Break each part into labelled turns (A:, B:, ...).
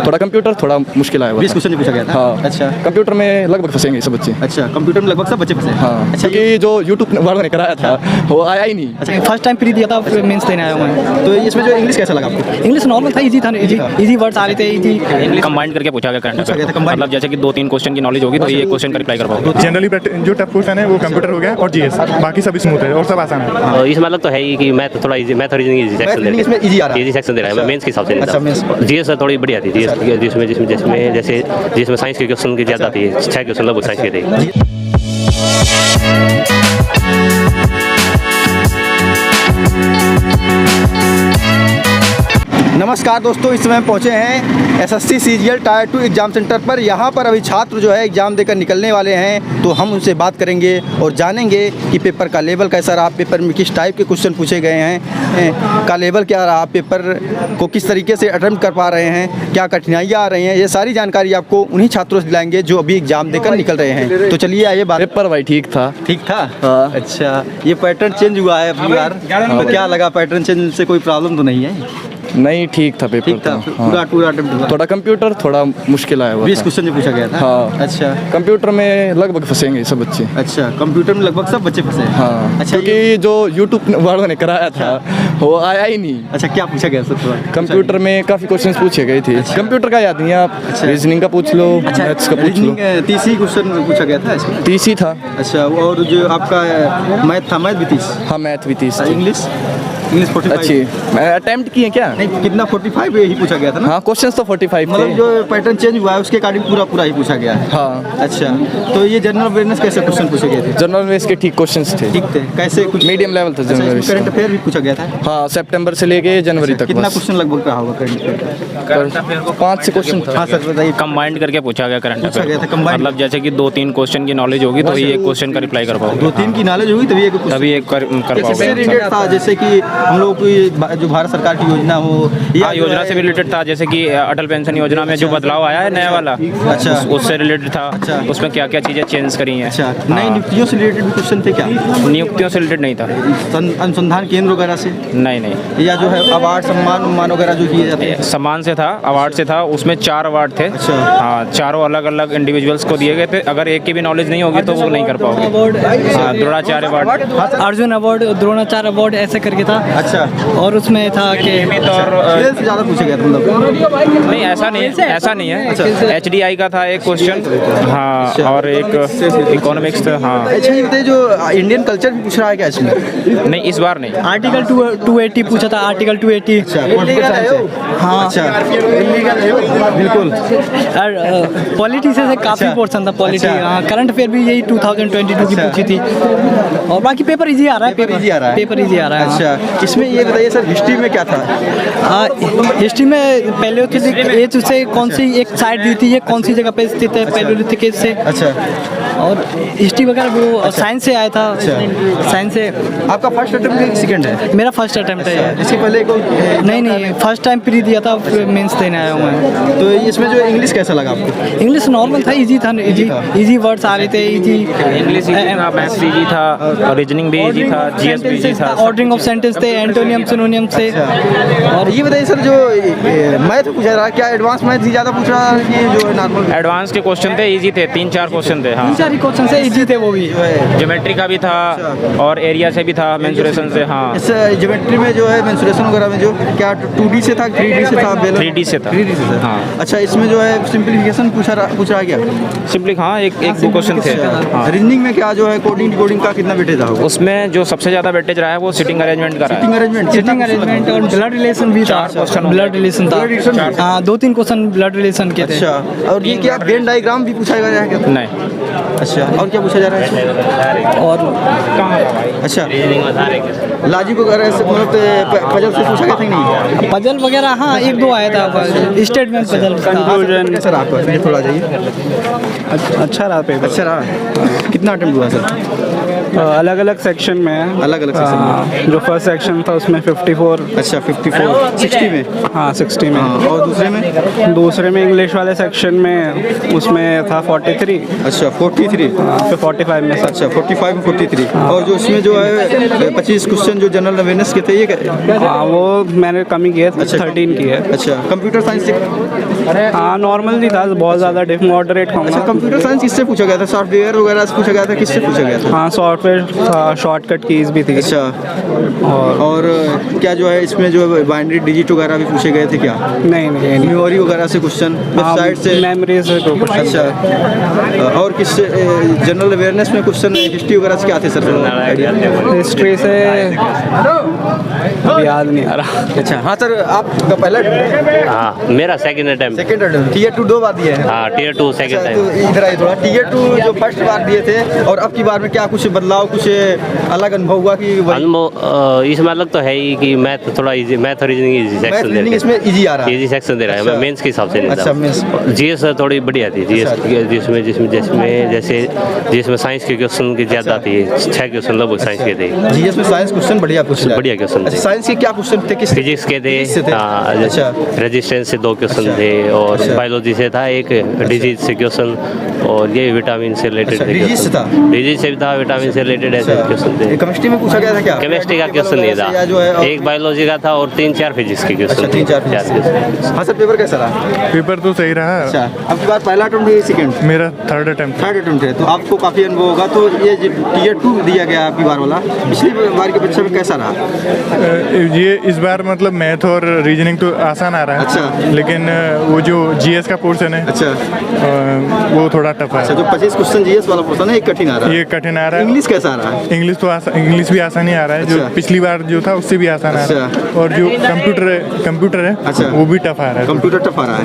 A: थोड़ा कंप्यूटर थोड़ा मुश्किल आया हुआ
B: 20 क्वेश्चन पूछा गया था।
A: हाँ।
B: अच्छा
A: कंप्यूटर में लगभग फंसेंगे सब बच्चे।
B: अच्छा, कंप्यूटर में लगभग सब बच्चे फंसे।
A: हाँ,
B: अच्छा,
A: क्योंकि जो यूट्यूब वालों ने कराया था वो आया ही नहीं।
B: अच्छा,
C: फर्स्ट टाइम प्री दिया था, फिर मेंस देने आया हूँ मैं।
B: तो इसमें जो इंग्लिश कैसा लगा आपको?
C: इंग्लिश नॉर्मल था, इजी था, इजी वर्ड्स आ रहे थे, इजी।
D: कंबाइंड करके पूछा गया करंट
B: पूछा गया था,
D: अफेयर।
B: combined।
D: मतलब जैसे कि 2-3 क्वेश्चन की नॉलेज होगी तो ये क्वेश्चन का रिप्लाई कर पाओगे।
E: जनरली जो टफ क्वेश्चन है वो कंप्यूटर हो गया और जीएस, बाकी सब स्मूथ है और सब आसान है।
D: इस मतलब तो है ही कि मैथ थोड़ा easy, math reasoning easy section दे रहा है।
B: इसमें इजी आ रहा है।
D: इजी सेक्शन दे रहा है, मैं मेंस के हिसाब से
B: अच्छा, मेंस।
D: जीएस थोड़ी बढ़िया थी। जीएस जिसमें साइंस के क्वेश्चन की ज़्यादा थी, 6 क्वेश्चन लगभग साइंस के थे।
B: नमस्कार दोस्तों, इस समय पहुंचे हैं SSC CGL tyre 2 exam centre पर। यहाँ पर अभी छात्र जो है एग्ज़ाम देकर निकलने वाले हैं, तो हम उनसे बात करेंगे और जानेंगे कि पेपर का लेवल कैसा रहा, पेपर में किस टाइप के क्वेश्चन पूछे गए हैं, का लेवल क्या रहा, पेपर को किस तरीके से अटेम्प्ट कर पा रहे हैं, क्या कठिनाइयाँ आ रही हैं। ये सारी जानकारी आपको उन्हीं छात्रों से दिलाएंगे जो अभी एग्ज़ाम देकर निकल रहे हैं। तो चलिए आइए बात।
A: पेपर भाई ठीक था।
B: ठीक था।
A: हाँ।
B: अच्छा, ये पैटर्न चेंज हुआ है अगली बार, तो क्या लगा? पैटर्न चेंज से कोई प्रॉब्लम तो नहीं है?
A: नहीं, ठीक था पेपर।
B: ठीक था, पूरा अटेम्प्ट हुआ।
A: थोड़ा कंप्यूटर थोड़ा मुश्किल आया हुआ
B: 20
A: था।
B: क्वेश्चन जो पूछा गया था।
A: हाँ।
B: अच्छा,
A: कंप्यूटर में लगभग फंसेंगे सब बच्चे।
B: अच्छा, कंप्यूटर में लगभग सब बच्चे फंसे हैं।
A: हाँ,
B: अच्छा,
A: क्योंकि जो यूट्यूब वालों ने कराया था वो आया ही नहीं।
B: अच्छा, क्या पूछा गया सबसे?
A: कंप्यूटर में काफ़ी क्वेश्चंस पूछे गए थे। कंप्यूटर का याद नहीं है, आप रीजनिंग का पूछ लो, मैथ्स का पूछ लो।
B: 30 क्वेश्चन पूछा गया था इसमें।
A: 30 ही था।
B: अच्छा, और जो आपका मैथ था, मैथ भी 30?
A: हाँ, मैथ भी 30 थी।
B: इंग्लिश 45?
A: अच्छी। मैं अटेम्प्ट किए क्या?
B: नहीं, कितना 45 ही पूछा गया था ना?
A: हाँ, क्वेश्चंस तो 45
B: मतलब
A: थे।
B: जो पैटर्न चेंज हुआ है उसके अकॉर्डिंग पूरा ही पूछा गया है।
A: हाँ।
B: अच्छा, तो ये जनरल अवेयरनेस कैसे क्वेश्चन पूछे गए थे?
A: जनरल अवेयर्स के ठीक क्वेश्चंस थे।
B: ठीक थे, कैसे? कुछ
A: मीडियम लेवल था जनरल अवेयर्स।
B: करंट अफेयर भी पूछा गया था?
A: हाँ, सितंबर से लेके जनवरी तक।
B: कितना
A: बस।
B: क्वेश्चन लगभग रहा होगा करंट अफेयर?
A: 5 से क्वेश्चन था।
B: हाँ सर, बताइए।
D: कंबाइंड करके पूछा गया करंट
B: पूछा गया था,
D: अफेयर।
B: combined।
D: मतलब जैसे कि 2-3 क्वेश्चन की नॉलेज होगी तो ये क्वेश्चन का रिप्लाई कर पाओगे।
B: 2-3 की नॉलेज होगी तभी एक
D: कर
B: किससे
D: पाओगे।
B: रिलेटेड था? जैसे कि हम लोग की जो भारत सरकार की योजना हो
D: हाँ, योजना से भी रिलेटेड था। जैसे कि अटल पेंशन योजना में जो बदलाव आया है नया वाला,
B: अच्छा।
D: उससे रिलेटेड था।
B: अच्छा।
D: उसमें क्या क्या चीज़ें चेंज करी हैं।
B: अच्छा, नई नियुक्तियों से रिलेटेड भी क्वेश्चन थे क्या?
D: नियुक्तियों से रिलेटेड नहीं था।
B: अनुसंधान केंद्र वगैरह से?
D: नहीं।
B: या जो है अवार्ड सम्मान वगैरह जो किए जाते हैं?
D: सम्मान से था, अवार्ड से था। उसमें 4 अवार्ड थे।
B: अच्छा।
D: हाँ, चारों अलग अलग इंडिविजुअल्स को दिए गए थे। अगर एक की भी नॉलेज नहीं होगी तो वो नहीं कर पाओगे। हाँ, Dronacharya award,
C: Arjun award, Dronacharya award ऐसे करके था।
B: अच्छा,
C: और उसमें था कि
B: खेल से ज़्यादा पूछा गया था मतलब?
D: नहीं, ऐसा नहीं है। HDI का था एक क्वेश्चन। हाँ, और एक इकोनॉमिक्स था। हाँ।
B: अच्छा, ये बताइए जो इंडियन कल्चर भी पूछ रहा है क्या इसमें?
D: नहीं, इस बार नहीं।
C: आर्टिकल 280 पूछा था, आर्टिकल 280।
B: अच्छा, पॉलिटिकल साइंस है?
C: हाँ।
B: अच्छा, बिल्कुल।
C: और पॉलिटी से काफ़ी पोर्शन था, पॉलिटी।
B: अच्छा।
C: हाँ, करंट अफेयर भी यही 2022 की पूछी थी। और बाकी पेपर इजी आ रहा है।
B: पेपर इजी आ रहा है?
C: पेपर इजी आ रहा है।
B: अच्छा, इसमें ये बताइए सर, हिस्ट्री में क्या था?
C: हिस्ट्री में पैलियोलिथिक एज से कौन सी एक साइड दी थी, ये कौन सी जगह पे स्थित है पैलियोलिथिक एज से।
B: अच्छा।
C: और हिस्ट्री वगैरह वो साइंस से आया था। साइंस से।
B: आपका फर्स्ट अटेम्प्ट है कि सेकंड है?
C: मेरा फर्स्ट अटेम्प्ट है।
B: इसके पहले कोई?
C: नहीं, फर्स्ट टाइम प्री दिया था, फिर मेंस देने आया हूँ मैं।
B: तो इसमें जो इंग्लिश कैसा लगा आपको?
C: इंग्लिश नॉर्मल था, इजी था, इजी वर्ड्स आ रहे थे, इजी।
D: इंग्लिश इजी था, मैथ्स इजी था, रीजनिंग भी इजी था, जीएस भी इजी था।
C: ऑर्डरिंग ऑफ सेंटेंस थे, एंटोनियम सिनोनियम से।
B: और ये बताइए सर, जो मैथ पूछा रहा, क्या एडवांस मैथ ही ज़्यादा पूछ रहा है कि जो नॉर्मल?
D: एडवांस के क्वेश्चन थे, इजी थे। 3-4 क्वेश्चन थे। हाँ,
C: 3-4 क्वेश्चन से इजी थे वो भी।
D: ज्योमेट्री का भी था और एरिया से भी था, मेंसुरेशन से। हाँ,
B: इस ज्योमेट्री में जो है मेंसुरेशन वगैरह में जो क्या 2D से था, 3D से था?
D: 3D से था।
B: 3D से था।
D: हाँ।
B: अच्छा, इसमें जो है सिंप्लीफिकेशन पूछ रहा है क्या?
D: सिंपली हाँ, एक 2 क्वेश्चन थे। हाँ।
B: रीजनिंग में क्या जो है कोडिंग का कितना वेटेज रहा होगा?
D: उसमें जो सबसे ज़्यादा वेटेज रहा है वो सिटिंग अरेंजमेंट का रहा
B: सिटिंग
D: है।
B: अरेंजमेंट,
C: सिटिंग अरेंजमेंट और ब्लड रिलेशन भी था।
D: 4 क्वेश्चन
C: ब्लड रिलेशन था। हाँ, 2-3 क्वेश्चन ब्लड रिलेशन के थे।
B: अच्छा, और ये क्या वेन डायग्राम भी पूछा गया है क्या?
D: नहीं।
B: अच्छा, और क्या पूछा जा रहा है?
C: और
B: अच्छा, लॉजिक वगैरह से मतलब पजल से पूछा गया था कि नहीं?
C: पजल वगैरह हाँ 1-2 आया था, स्टेटमेंट पजल।
B: कंक्लूजन कैसा रहा आपका? थोड़ा जाइए।
E: अच्छा रहा पेपर।
B: अच्छा रहा। कितना अटेम्प्ट हुआ सर?
F: अलग अलग सेक्शन में है।
B: अलग अलग सेक्शन में।
F: जो फर्स्ट सेक्शन था उसमें 54।
B: अच्छा 54 60 में।
F: हाँ 60 में।
B: और दूसरे में?
F: दूसरे में इंग्लिश वाले सेक्शन में उसमें था 43।
B: अच्छा 43।
F: फिर 45 में।
B: अच्छा 45 में 43। और जो इसमें जो है 25 क्वेश्चन जो जनरल अवेयरनेस के थे ये
F: हाँ वो मैंने कम ही किया। 13 की है।
B: अच्छा कंप्यूटर साइंस
F: हाँ नॉर्मल नहीं था, बहुत ज़्यादा मॉडरेट
B: अच्छा
F: होगा।
B: कंप्यूटर साइंस किससे पूछा गया था? सॉफ्टवेयर वगैरह से पूछा गया था, किससे पूछा गया था?
F: हाँ सॉफ्टवेयर था, शॉर्टकट कीज भी थी।
B: अच्छा और क्या जो है इसमें जो है बाइनरी डिजिट वगैरह भी पूछे गए थे क्या?
F: नहीं नहीं
B: मेमोरी वगैरह से क्वेश्चन, वेबसाइट से?
F: मेमोरी से तो कुछ।
B: अच्छा और किससे जनरल अवेयरनेस में क्वेश्चन हिस्ट्री वगैरह से क्या थे सर?
F: हिस्ट्री से अभी याद नहीं आ रहा।
B: अच्छा हाँ सर आपका पहला
G: हाँ मेरा second attempt.
B: Second attempt. Tier 2 2 बार दिए हैं?
G: हाँ टीयर 2 सेकंड
B: अच्छा,
G: टाइम।
B: तो इधर आइए थोड़ा। टीयर 2 जो फर्स्ट बार दिए थे और अब की बार में क्या कुछ बदलाव, कुछ अलग अनुभव हुआ कि
G: अनुभव इसमें अलग तो है ही कि मैथ थोड़ा इजी, मैथ और रीजनिंग इजी
B: मैथ
G: सेक्शन दे
B: रीजनिंग इसमें इजी आ रहा है?
G: इजी सेक्शन दे रहा है। मैं मेंस के हिसाब से नहीं
B: अच्छा मेंस।
G: जीएस थोड़ी बढ़िया थी। जीएस जिसमें जिसमें जिसमें जैसे जिसमें साइंस के क्वेश्चन की ज़्यादा थी, 6 क्वेश्चन लगभग साइंस के थे।
B: जीएस में साइंस क्वेश्चन बढ़िया क्वेश्चन,
G: बढ़िया क्वेश्चन थे।
B: साइंस के क्या क्वेश्चन थे? किस
G: फिजिक्स के थे?
B: अच्छा
G: रेजिस्टेंस से 2 क्वेश्चन थे और बायोलॉजी से था एक, डिजीज से क्वेश्चन और ये विटामिन से रिलेटेड थे।
B: डिजीज से था?
G: डिजीज से भी था, विटामिन से रिलेटेड ऐसे क्वेश्चन थे।
B: केमिस्ट्री में पूछा गया था क्या?
G: केमिस्ट्री का क्वेश्चन नहीं था, एक बायोलॉजी का था और 3-4 फिजिक्स के क्वेश्चन।
B: अच्छा 3-4। हाँ सर पेपर कैसा रहा?
E: पेपर तो सही रहा।
B: अच्छा अब की बार पहला अटेम्प्ट है सेकंड?
E: मेरा थर्ड अटेम्प्ट।
B: थर्ड अटेम्प्ट है तो आपको काफ़ी अनुभव होगा। तो ये टीयर 2 दिया गया आपकी बार वाला, पिछली बार के बच्चे में कैसा रहा?
E: ये इस बार मतलब मैथ और रीजनिंग तो आसान आ रहा है।
B: अच्छा।
E: लेकिन वो जो जीएस का पोर्शन है
B: अच्छा
E: वो थोड़ा टफ है।
B: अच्छा जो 25 क्वेश्चन जीएस वाला पोर्शन है ये कठिन आ रहा है।
E: ये कठिन आ रहा है।
B: इंग्लिश कैसा आ रहा है?
E: इंग्लिश तो इंग्लिश भी आसान ही आ रहा है। जो
B: अच्छा।
E: पिछली बार जो था उससे भी आसान आ रहा है। और जो कंप्यूटर है
B: अच्छा।
E: वो भी टफ आ रहा है।
B: कंप्यूटर टफ आ रहा है।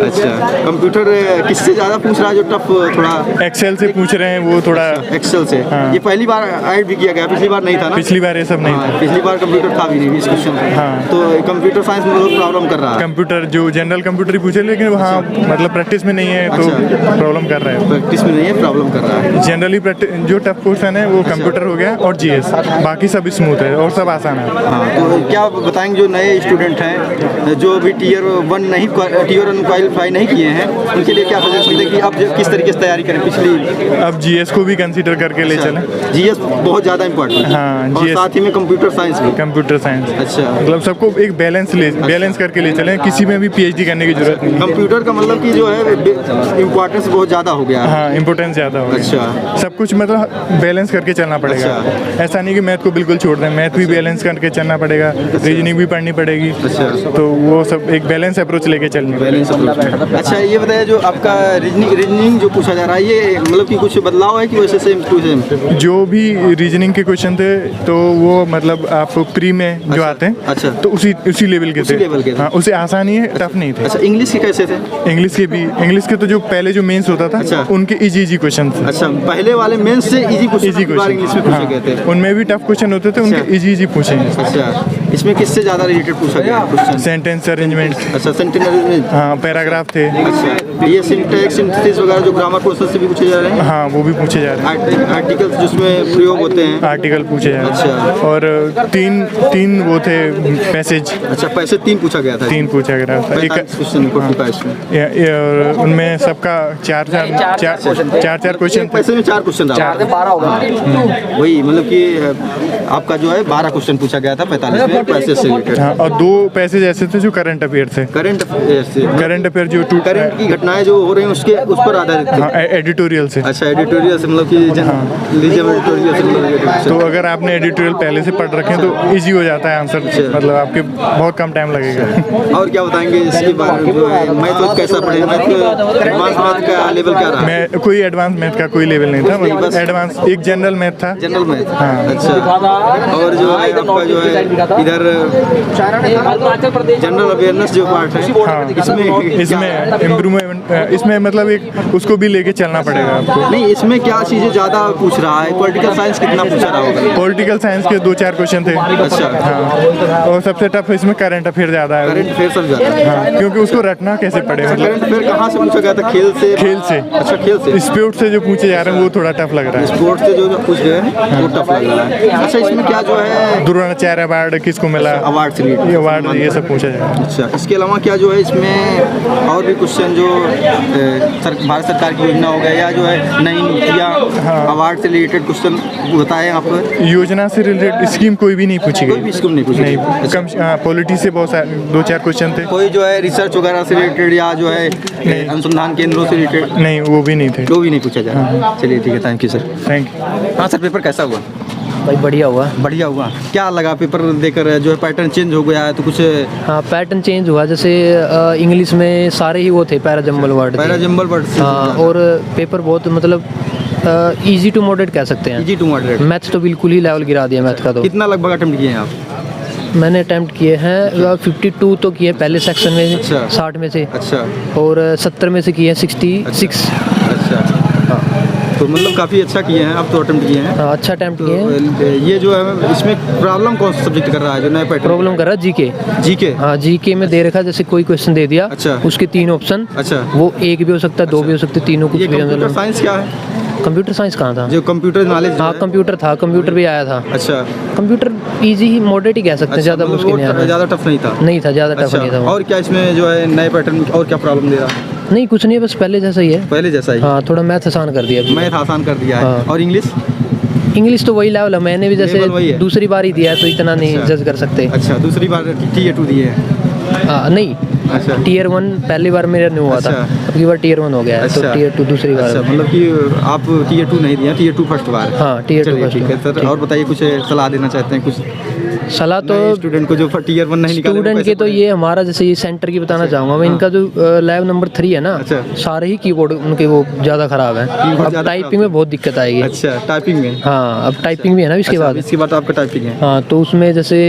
B: अच्छा कंप्यूटर किससे ज़्यादा पूछ रहा है जो टफ? थोड़ा
E: एक्सेल से पूछ रहे हैं वो थोड़ा।
B: एक्सेल से?
E: हाँ।
B: ये पहली बार ऐड भी किया गया, पिछली बार नहीं था ना?
E: पिछली बार ये सब नहीं था।
B: पिछली बार कंप्यूटर था भी नहीं इस क्वेश्चन में।
E: हाँ।
B: तो कंप्यूटर साइंस में बहुत प्रॉब्लम कर रहा है।
E: कंप्यूटर जो जनरल कंप्यूटर ही पूछे लेकिन वहाँ मतलब प्रैक्टिस में नहीं है तो प्रॉब्लम कर रहा है।
B: प्रैक्टिस में नहीं है, प्रॉब्लम कर रहा है।
E: जनरली जो टफ क्वेश्चन है वो कंप्यूटर हो गया और जीएस, बाकी सब स्मूथ है और सब आसान है।
B: हाँ तो क्या बताएंगे जो नए स्टूडेंट हैं जो भी टीयर 1 नहीं टीयर 1 क्वालिफाई नहीं किए हैं उनके लिए क्या सजेशन दें कि अब किस तरीके से तैयारी करें? पिछली
E: अब जीएस को भी कंसीडर करके ले चलें।
B: जीएस बहुत ज़्यादा इंपॉर्टेंट है।
E: हाँ,
B: और
E: GS
B: साथ ही में कंप्यूटर साइंस भी।
E: कंप्यूटर साइंस
B: अच्छा
E: मतलब सबको एक बैलेंस करके ले चलें। किसी में भी पीएचडी करने की जरूरत नहीं है।
B: कंप्यूटर का मतलब कि जो है इम्पोर्टेंस बहुत ज़्यादा हो गया है।
E: हाँ इम्पोर्टेंस ज़्यादा हो गया।
B: अच्छा।
E: सब कुछ मतलब बैलेंस करके चलना पड़ेगा।
B: अच्छा।
E: ऐसा नहीं कि मैथ को बिल्कुल छोड़ दें, मैथ भी बैलेंस करके चलना पड़ेगा, रीजनिंग भी पढ़नी पड़ेगी।
B: अच्छा।
E: तो वो सब एक बैलेंस अप्रोच लेके चलनी पड़ेगी।
B: अच्छा ये बताइए जो आपका रीजनिंग जो पूछा जा रहा है ये मतलब कि कुछ बदलाव है कि वैसे सेम टू सेम?
E: जो भी रीजनिंग के क्वेश्चन थे तो वो मतलब आप प्री में जो आते हैं
B: अच्छा।
E: तो उसी लेवल के थे। हाँ उसे आसान ही है, टफ नहीं थे।
B: अच्छा इंग्लिश के कैसे थे?
E: इंग्लिश के तो जो पहले जो मेंस होता था
B: अच्छा।
E: उनके इजी क्वेश्चन थे।
B: अच्छा पहले वाले मेंस से इजी क्वेश्चन इंग्लिश में पूछे गए थे।
E: उनमें भी टफ क्वेश्चन होते थे, उनके इजी पूछे हैं।
B: अच्छा इसमें किससे ज़्यादा रिलेटेड पूछा गया क्वेश्चन?
E: Sentence arrangement.
B: अच्छा सेंटेंस अरेंजमेंट।
E: हाँ पैराग्राफ थे।
B: अच्छा ये सिंटैक्स सिंथेसिस वगैरह जो ग्रामर प्रोसेस से भी पूछे जा रहे हैं?
E: हाँ वो भी पूछे जा रहे हैं।
B: आर्टिकल्स जिसमें प्रयोग होते हैं?
E: आर्टिकल पूछे जा रहे हैं।
B: अच्छा।
E: और तीन वो थे पैसेज।
B: अच्छा पैसे 3 पूछा गया था?
E: 3 पूछा गया था। एक
B: क्वेश्चन 45 में।
E: और उनमें सबका चार क्वेश्चन।
B: पैसे में 4 क्वेश्चन था। 12 होगा वही मतलब कि आपका जो है 12 क्वेश्चन पूछा गया था 45 में पैसे से रिलेटेड।
E: हाँ और 2 पैसेज ऐसे थे जो करंट अफेयर थे।
B: करंट
E: अफेयर जो
B: करंट की घटनाएं जो हो रही हैं उसके उस पर आधारित थे।
E: हाँ एडिटोरियल से।
B: अच्छा एडिटोरियल से मतलब कि एडिटोरियल से
E: तो अगर आपने एडिटोरियल पहले से पढ़ रखे तो इजी हो जाता है आंसर। मतलब आपके बहुत कम टाइम लगेगा।
B: और क्या बताएंगे इसके बारे में? मैथ कैसा पढ़ेगा? एडवांस मैथ का लेवल क्या रहा?
E: मैं कोई एडवांस मैथ का कोई लेवल नहीं था, मतलब एडवांस एक जनरल मैथ था।
B: General math.
E: हाँ।
B: अच्छा और जो है आपका जो है इधर इधर जनरल अवेयरनेस जो पार्ट है
E: हाँ
B: इसमें
E: इसमें इम्प्रूवमेंट इसमें मतलब एक उसको भी लेके चलना पड़ेगा आपको।
B: नहीं, इसमें क्या चीज़ें ज़्यादा पूछ रहा है? पॉलिटिकल साइंस कितना पूछ रहा होगा?
E: पॉलिटिकल साइंस के 2-4 क्वेश्चन थे।
B: अच्छा।
E: हाँ, और सबसे टफ इसमें करंट अफेयर ज़्यादा है।
B: करंट अफेयर सब ज़्यादा है।
E: हाँ, क्योंकि उसको रटना कैसे पड़े मतलब
B: करंट अफेयर कहाँ से पूछा गया था? खेल से?
E: खेल से।
B: अच्छा, खेल से।
E: स्पोर्ट्स से जो पूछे जा रहे हैं वो थोड़ा टफ लग रहा है।
B: स्पोर्ट्स से जो पूछ गए हैं वो टफ लग रहा है। अच्छा, इसमें क्या जो है
E: द्रोणाचार्य अवार्ड किसको मिला,
B: अवार्ड से
E: ये अवार्ड ये सब पूछा जाएगा।
B: अच्छा, इसके अलावा क्या जो है इसमें और भी क्वेश्चन जो भारत सरकार की योजना हो गया या जो है नई नीतियाँ अवार्ड से रिलेटेड क्वेश्चन बताए आपको?
E: योजना से रिलेटेड स्कीम कोई भी नहीं पूछी
B: कोई भी
E: गई।
B: स्कीम नहीं पूछी?
E: नहीं, कम पॉलिटी से बहुत सारे 2-4 क्वेश्चन थे।
B: कोई जो है रिसर्च वगैरह से रिलेटेड या जो है अनुसंधान केंद्रों से रिलेटेड?
E: नहीं, वो भी नहीं थे।
B: वो भी नहीं पूछा जाए। चलिए ठीक है, thank you sir.
E: Thank you.
B: हाँ सर, पेपर कैसा हुआ?
C: भाई बढ़िया हुआ।
B: बढ़िया हुआ। क्या लगा पेपर देकर जो है पैटर्न चेंज हो गया है तो कुछ?
C: हाँ पैटर्न चेंज हुआ, जैसे इंग्लिश में सारे ही वो थे पैराजम्बल वर्ड।
B: Parajumble word.
C: हाँ, और पेपर बहुत मतलब इजी टू मॉडरेट कह सकते हैं।
B: Easy to moderate.
C: मैथ्स तो बिल्कुल ही लेवल गिरा दिया मैथ का। तो
B: कितना लगभग अटेम्प्ट किए हैं आप?
C: मैंने अटेम्प्ट किए हैं 52 तो किए पहले सेक्शन में।
B: अच्छा।
C: 60 में से।
B: अच्छा।
C: और 70 में से किए हैं 66।
B: अच्छा। हाँ, तो मतलब काफ़ी अच्छा किए हैं आप तो, अटेम्प्ट किए हैं।
C: हाँ, अच्छा अटेम्प्ट किए हैं।
B: तो ये जो है इसमें प्रॉब्लम कौन सा सब्जेक्ट कर रहा है जो नया पैटर्न?
C: प्रॉब्लम कर रहा है जीके।
B: जीके?
C: हाँ, जीके में दे रखा है, जैसे कोई क्वेश्चन दे दिया।
B: अच्छा।
C: उसके 3 ऑप्शन।
B: अच्छा।
C: वो एक भी हो सकता है, 2 भी हो सकते हैं, तीनों कुछ
B: ये
C: भी
B: कंप्यूटर
C: मतलब।
B: साइंस क्या है?
C: कंप्यूटर साइंस कहाँ था?
B: जो कंप्यूटर नॉलेज?
C: हाँ कंप्यूटर था, कंप्यूटर भी आया था।
B: अच्छा।
C: कंप्यूटर इजी ही मॉडरेट ही कह सकते हैं, ज़्यादा मुश्किल नहीं आया।
B: ज़्यादा टफ नहीं था?
C: नहीं था, ज़्यादा टफ नहीं था वो।
B: और क्या इसमें जो है नए पैटर्न में और क्या प्रॉब्लम दे रहा है?
C: नहीं कुछ नहीं है, बस पहले जैसा ही है।
B: पहले जैसा ही?
C: हाँ, थोड़ा मैथ आसान कर दिया।
B: मैथ आसान कर दिया है।
C: हाँ।
B: और इंग्लिश?
C: इंग्लिश तो वही लेवल है, मैंने भी जैसे
B: लेवल वही है।
C: दूसरी बार ही दिया है तो इतना नहीं
B: अच्छा।
C: जज कर सकते।
B: अच्छा, दूसरी बार Tier 2 दिए हैं?
C: नहीं,
B: अच्छा।
C: Tier 1 पहली बार मेरा नहीं हुआ था,
B: अच्छा।
C: अब की बार Tier 1 हो गया है। तो
B: अच्छा।
C: Tier 2 दूसरी बार।
B: अच्छा, मतलब कि आप Tier 2 नहीं दिया, Tier 2 फर्स्ट बार?
C: हाँ, Tier 2
B: चलिए,
C: फर्स्ट
B: ठीक है
C: बार।
B: सर। और बताइए, कुछ सलाह देना चाहते हैं? कुछ
C: सलाह तो
B: स्टूडेंट को जो Tier 1 नहीं निकाले?
C: स्टूडेंट के तो ये हमारा जैसे ये सेंटर की बताना चाहूँगा मैं, इनका जो लैब नंबर 3 है ना,
B: अच्छा।
C: सारे ही कीबोर्ड उनके वो ज़्यादा ख़राब है। अब
B: ज़्यादा
C: टाइपिंग में बहुत दिक्कत आएगी।
B: अच्छा, टाइपिंग में?
C: हाँ, अब टाइपिंग भी है ना इसके बाद।
B: इसके बाद आपका टाइपिंग है?
C: हाँ, तो उसमें जैसे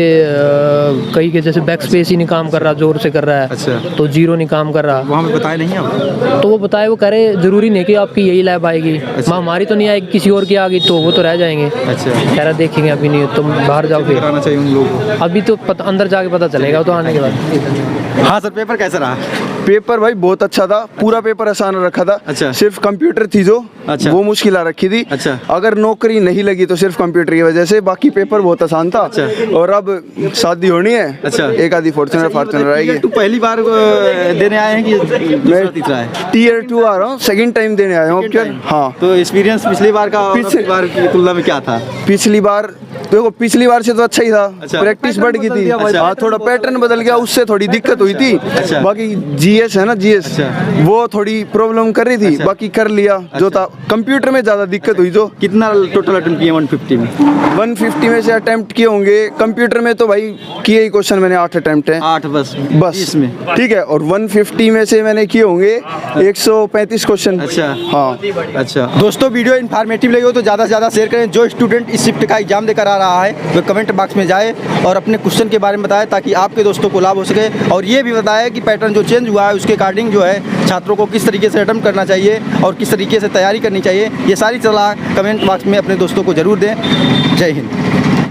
C: कई के जैसे बैक स्पेस ही नहीं काम कर रहा, जोर से कर रहा है।
B: अच्छा।
C: तो 0 नहीं काम कर रहा।
B: वहाँ पे बताए नहीं आप?
C: तो वो बताए वो करे, जरूरी नहीं कि आपकी यही लैब आएगी। हमारी तो नहीं आएगी, किसी और की आ गई तो वो तो रह जाएंगे।
B: अच्छा।
C: कह रहा देखेंगे अभी नहीं, तुम बाहर जाओ फिर।
B: कराना चाहिए उन लोगों को।
C: अभी तो अंदर जाके पता चलेगा तो आने के बाद।
B: हाँ सर, पेपर कैसा रहा?
H: पेपर भाई बहुत अच्छा था, पूरा पेपर आसान रखा था।
B: अच्छा।
H: सिर्फ कंप्यूटर थी जो
B: अच्छा।
H: वो मुश्किल आ रखी थी।
B: अच्छा।
H: अगर नौकरी नहीं लगी तो सिर्फ कंप्यूटर की वजह से, बाकी पेपर बहुत आसान था।
B: अच्छा।
H: और अब शादी होनी है।
B: अच्छा।
H: एक आधी फॉर्च्यूनर आएगी।
B: तो पहली बार देने आए हैं कि दूसरा तीसरा है?
H: Tier 2 आ रहा हूँ, सेकंड टाइम देने आया हूँ। क्या? हाँ।
B: तो एक्सपीरियंस पिछली बार का और पिछली बार की तुलना में क्या था?
H: पिछली बार देखो, पिछली बार से तो अच्छा ही था।
B: अच्छा।
H: प्रैक्टिस बढ़ गई थी।
B: अच्छा।
H: हाँ, थोड़ा पैटर्न बदल गया, उससे थोड़ी दिक्कत हुई थी।
B: अच्छा।
H: बाकी जीएस है ना, जीएस
B: अच्छा।
H: वो थोड़ी प्रॉब्लम कर रही थी।
B: अच्छा।
H: बाकी कर लिया जो था। कंप्यूटर में ज्यादा दिक्कत हुई जो।
B: कितना टोटल अटेम्प्ट किए 150 में?
H: 150 में से अटेम्प्ट किए होंगे। कंप्यूटर में तो भाई किए ही क्वेश्चन मैंने 8 अटेम्प्ट है।
B: 8 बस
H: इसमें ठीक है। और 150 में से मैंने किए होंगे 135 क्वेश्चन।
B: अच्छा।
H: हाँ।
B: अच्छा दोस्तों, वीडियो इन्फॉर्मेटिव लगी हो तो ज़्यादा से ज़्यादा शेयर करें। जो स्टूडेंट इस शिफ्ट का एग्जाम देकर आ रहा है वो कमेंट बॉक्स में जाए और अपने क्वेश्चन के बारे में बताए ताकि आपके दोस्तों को लाभ हो सके। और ये भी बताए कि पैटर्न जो चेंज हुआ है उसके अकॉर्डिंग जो है छात्रों को किस तरीके से अटेम्प्ट करना चाहिए और किस तरीके से तैयारी करनी चाहिए। ये सारी सलाह कमेंट बॉक्स में अपने दोस्तों को ज़रूर दें। जय हिंद।